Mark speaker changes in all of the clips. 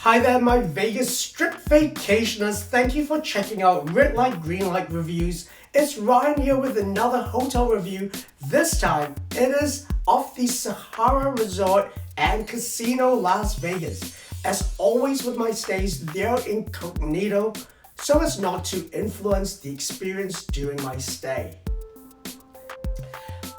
Speaker 1: Hi there, my Vegas Strip vacationers. Thank you for checking out RedLightGreenLight Reviews. It's Ryan here with another hotel review. This time, it is of the Sahara Resort and Casino Las Vegas. As always with my stays, they're incognito, so as not to influence the experience during my stay.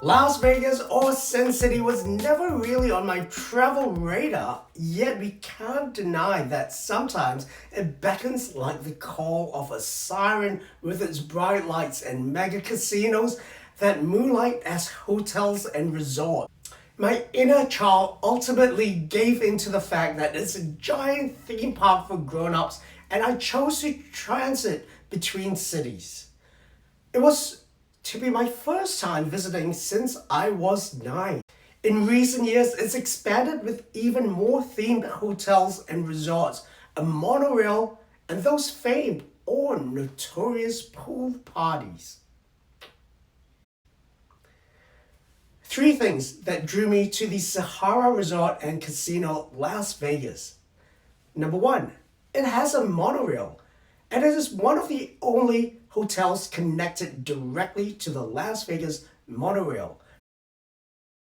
Speaker 1: Las Vegas or Sin City was never really on my travel radar, yet we can't deny that sometimes it beckons like the call of a siren with its bright lights and mega casinos that moonlight as hotels and resorts. My inner child ultimately gave in to the fact that it's a giant theme park for grown-ups, and I chose to transit between cities. It was to be my first time visiting since I was 9. In recent years, it's expanded with even more themed hotels and resorts, a monorail, and those famed or notorious pool parties. 3 things that drew me to the Sahara Resort and Casino Las Vegas. Number 1, it has a monorail, and it is one of the only hotels connected directly to the Las Vegas monorail.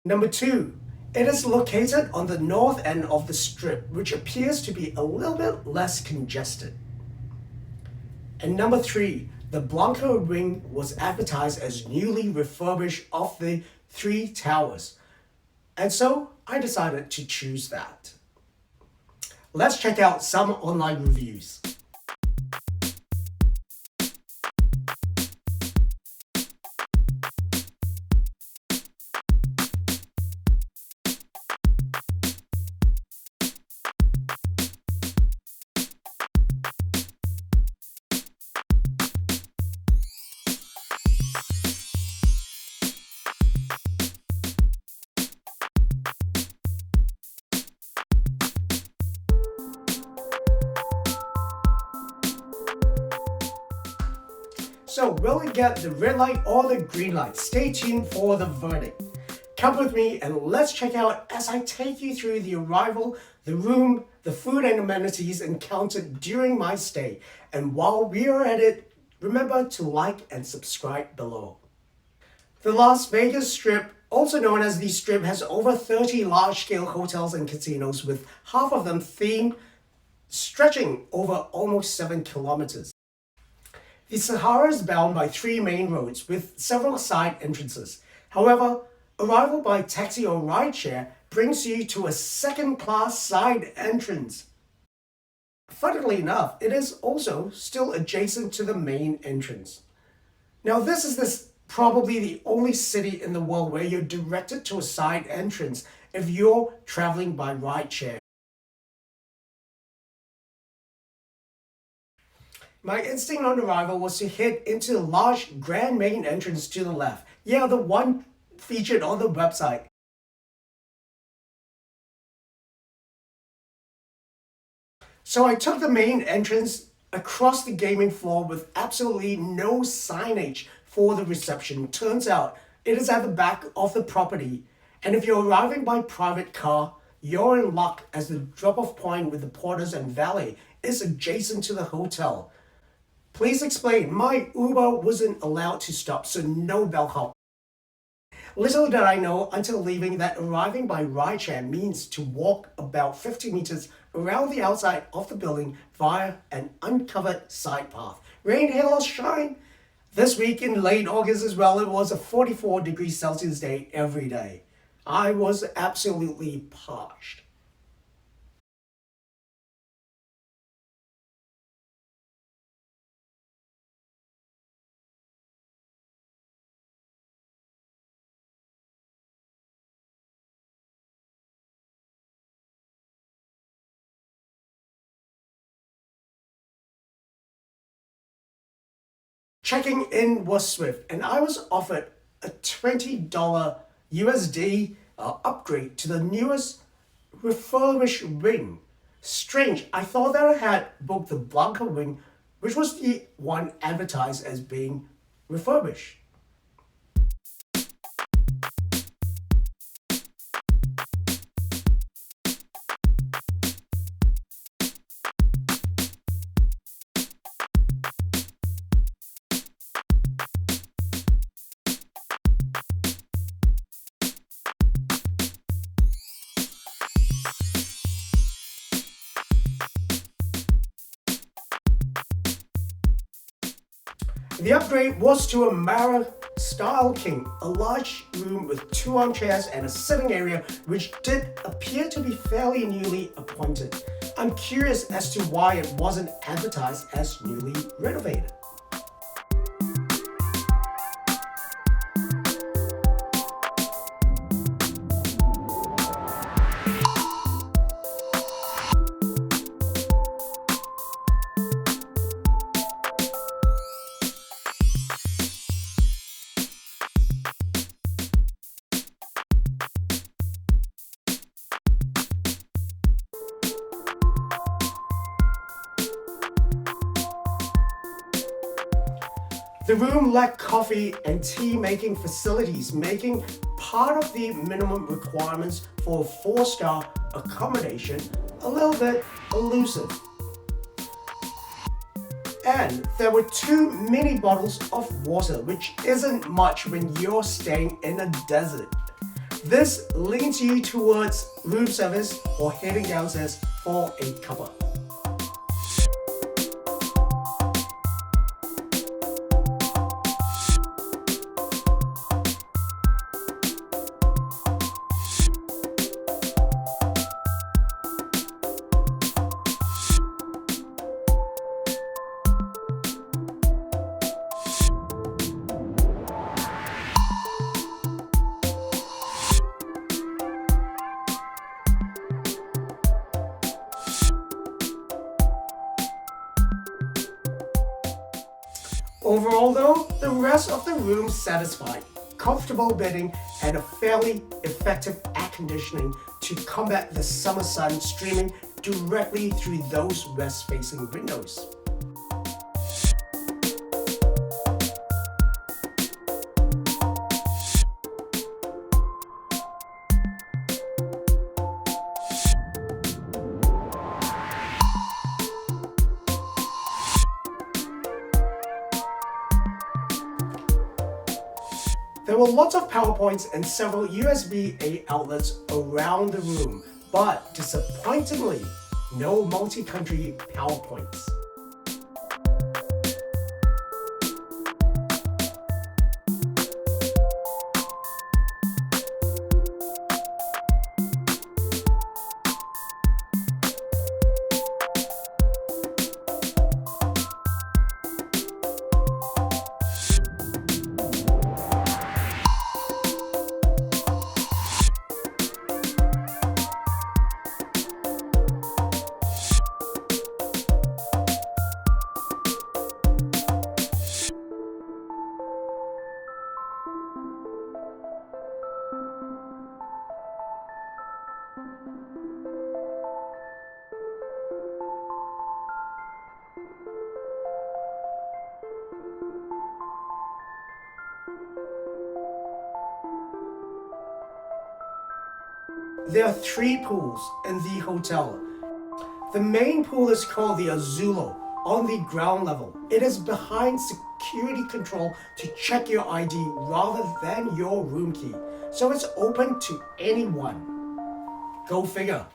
Speaker 1: Number 2, it is located on the north end of the Strip, which appears to be a little bit less congested. And number 3, the Blanca Wing was advertised as newly refurbished of the 3 towers. And so I decided to choose that. Let's check out some online reviews. So will it get the red light or the green light? Stay tuned for the verdict. Come with me and let's check out as I take you through the arrival, the room, the food and amenities encountered during my stay. And while we are at it, remember to like and subscribe below. The Las Vegas Strip, also known as the Strip, has over 30 large-scale hotels and casinos, with half of them themed, stretching over almost 7 kilometers. The Sahara is bound by 3 main roads with several side entrances. However, arrival by taxi or rideshare brings you to a second-class side entrance. Funnily enough, it is also still adjacent to the main entrance. Now this is probably the only city in the world where you're directed to a side entrance if you're traveling by rideshare. My instinct on arrival was to head into the large grand main entrance to the left. Yeah, the one featured on the website. So I took the main entrance across the gaming floor with absolutely no signage for the reception. Turns out it is at the back of the property, and if you're arriving by private car, you're in luck as the drop-off point with the porters and valet is adjacent to the hotel. Please explain, my Uber wasn't allowed to stop, so no bellhop. Little did I know until leaving that arriving by rideshare means to walk about 50 meters around the outside of the building via an uncovered side path. Rain, hail, or shine. This week in late August as well, it was a 44 degrees Celsius day every day. I was absolutely parched. Checking in was swift, and I was offered a $20 USD upgrade to the newest refurbished wing. Strange, I thought that I had booked the Blanca wing, which was the one advertised as being refurbished. The upgrade was to a Mara Style King, a large room with 2 armchairs and a sitting area which did appear to be fairly newly appointed. I'm curious as to why it wasn't advertised as newly renovated. The room lacked coffee and tea making facilities, making part of the minimum requirements for a 4-star accommodation a little bit elusive. And there were 2 mini bottles of water, which isn't much when you're staying in a desert. This leans you towards room service or heading downstairs for a cuppa. Overall though, the rest of the room satisfied. Comfortable bedding and a fairly effective air conditioning to combat the summer sun streaming directly through those west-facing windows. There were lots of power points and several USB-A outlets around the room, but disappointingly, no multi-country power points. There are 3 pools in the hotel. The main pool is called the Azulo on the ground level. It is behind security control to check your ID rather than your room key, so it's open to anyone. Go figure.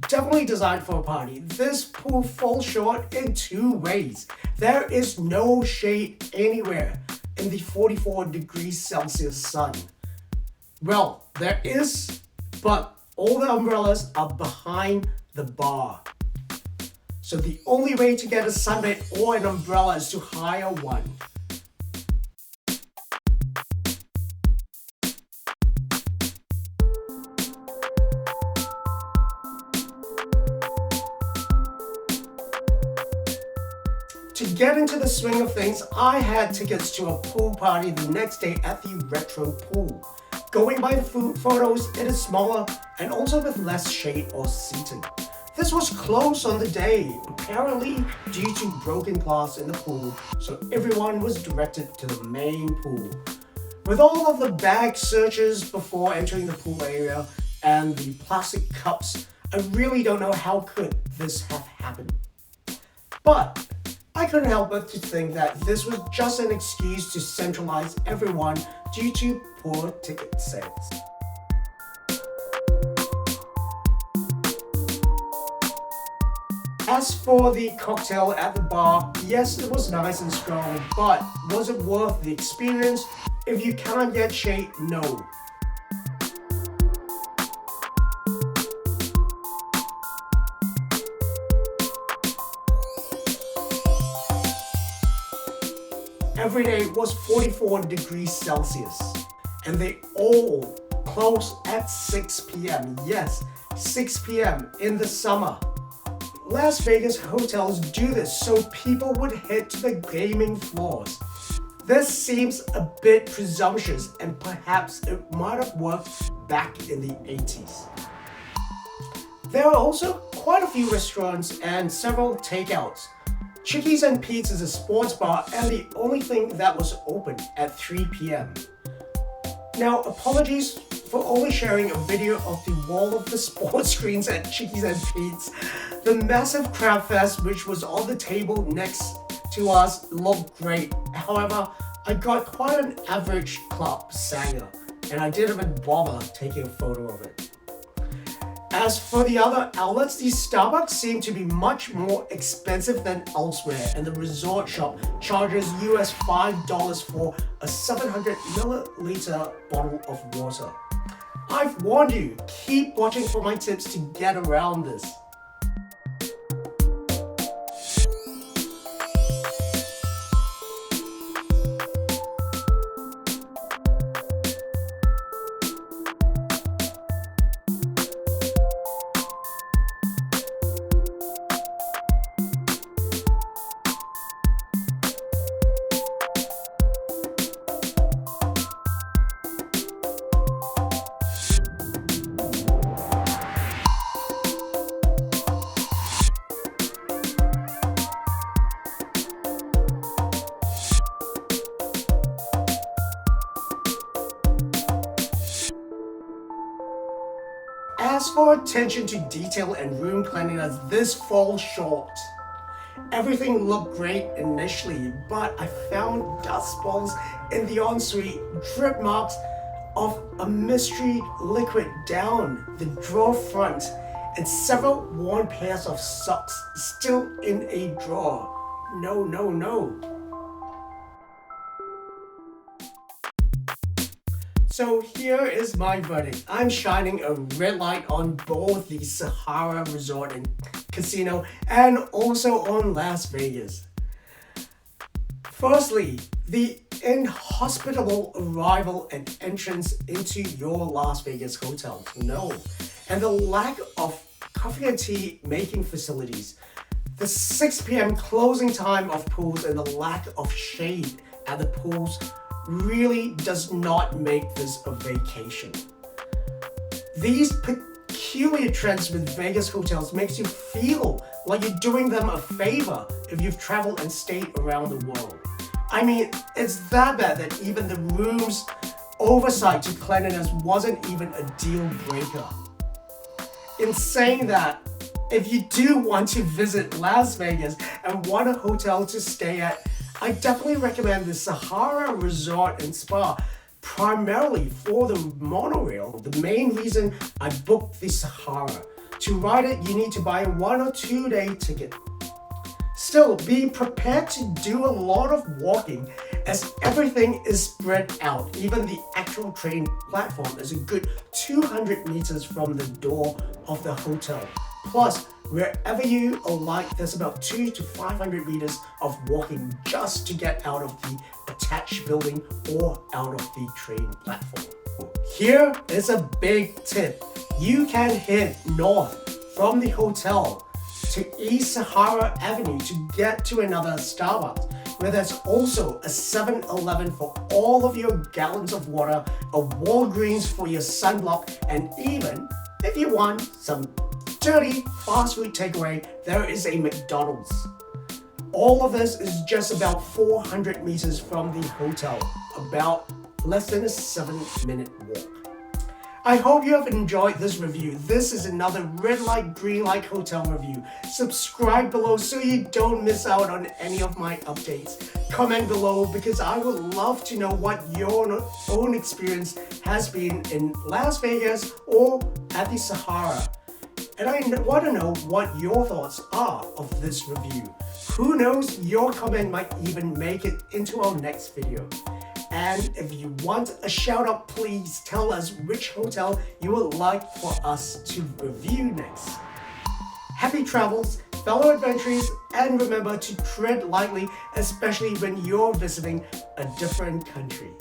Speaker 1: Definitely designed for a party. This pool falls short in 2 ways. There is no shade anywhere in the 44 degrees Celsius sun. Well, there is, but all the umbrellas are behind the bar. So the only way to get a sunbed or an umbrella is to hire one. To get into the swing of things, I had tickets to a pool party the next day at the retro pool. Going by the photos, it is smaller and also with less shade or seating. This was closed on the day, apparently due to broken glass in the pool, so everyone was directed to the main pool. With all of the bag searches before entering the pool area and the plastic cups, I really don't know how could this have happened. But I couldn't help but to think that this was just an excuse to centralize everyone due to poor ticket sales. As for the cocktail at the bar, yes, it was nice and strong, but was it worth the experience? If you can't get shade, no. Every day was 44 degrees Celsius, and they all close at 6 p.m. Yes, 6 p.m. in the summer. Las Vegas hotels do this so people would head to the gaming floors. This seems a bit presumptuous, and perhaps it might have worked back in the 80s. There are also quite a few restaurants and several takeouts. Chickies and Pete's is a sports bar and the only thing that was open at 3 p.m. Now, apologies for only sharing a video of the wall of the sports screens at Chickies and Pete's. The massive crab fest, which was on the table next to us, looked great. However, I got quite an average club sanger, and I didn't even bother taking a photo of it. As for the other outlets, the Starbucks seem to be much more expensive than elsewhere, and the resort shop charges US $5 for a 700 milliliter bottle of water. I've warned you, keep watching for my tips to get around this. As for attention to detail and room cleanliness, this falls short. Everything looked great initially, but I found dust balls in the ensuite, drip marks of a mystery liquid down the drawer front, and several worn pairs of socks still in a drawer. No, no, no. So here is my verdict. I'm shining a red light on both the Sahara Resort and Casino and also on Las Vegas. Firstly, the inhospitable arrival and entrance into your Las Vegas hotel. No. And the lack of coffee and tea making facilities. The 6 p.m. closing time of pools and the lack of shade at the pools really does not make this a vacation. These peculiar trends with Vegas hotels makes you feel like you're doing them a favor if you've traveled and stayed around the world. I mean, it's that bad that even the room's oversight to cleanliness wasn't even a deal breaker. In saying that, if you do want to visit Las Vegas and want a hotel to stay at, I definitely recommend the Sahara Resort and Spa, primarily for the monorail. The main reason I booked the Sahara. To ride it, you need to buy a 1 or 2 day ticket. Still, be prepared to do a lot of walking as everything is spread out. Even the actual train platform is a good 200 meters from the door of the hotel. Plus, wherever you alight, there's about 200 to 500 meters of walking just to get out of the attached building or out of the train platform. Here is a big tip. You can head north from the hotel to East Sahara Avenue to get to another Starbucks, where there's also a 7-Eleven for all of your gallons of water, a Walgreens for your sunblock, and even, if you want some dirty fast food takeaway, there is a McDonald's. All of this is just about 400 meters from the hotel, about less than a 7-minute walk. I hope you have enjoyed this review. This is another Red Light Green Light Hotel review. Subscribe below so you don't miss out on any of my updates. Comment below because I would love to know what your own experience has been in Las Vegas or at the Sahara. And I want to know what your thoughts are of this review. Who knows, your comment might even make it into our next video. And if you want a shout out, please tell us which hotel you would like for us to review next. Happy travels, fellow adventurers, and remember to tread lightly, especially when you're visiting a different country.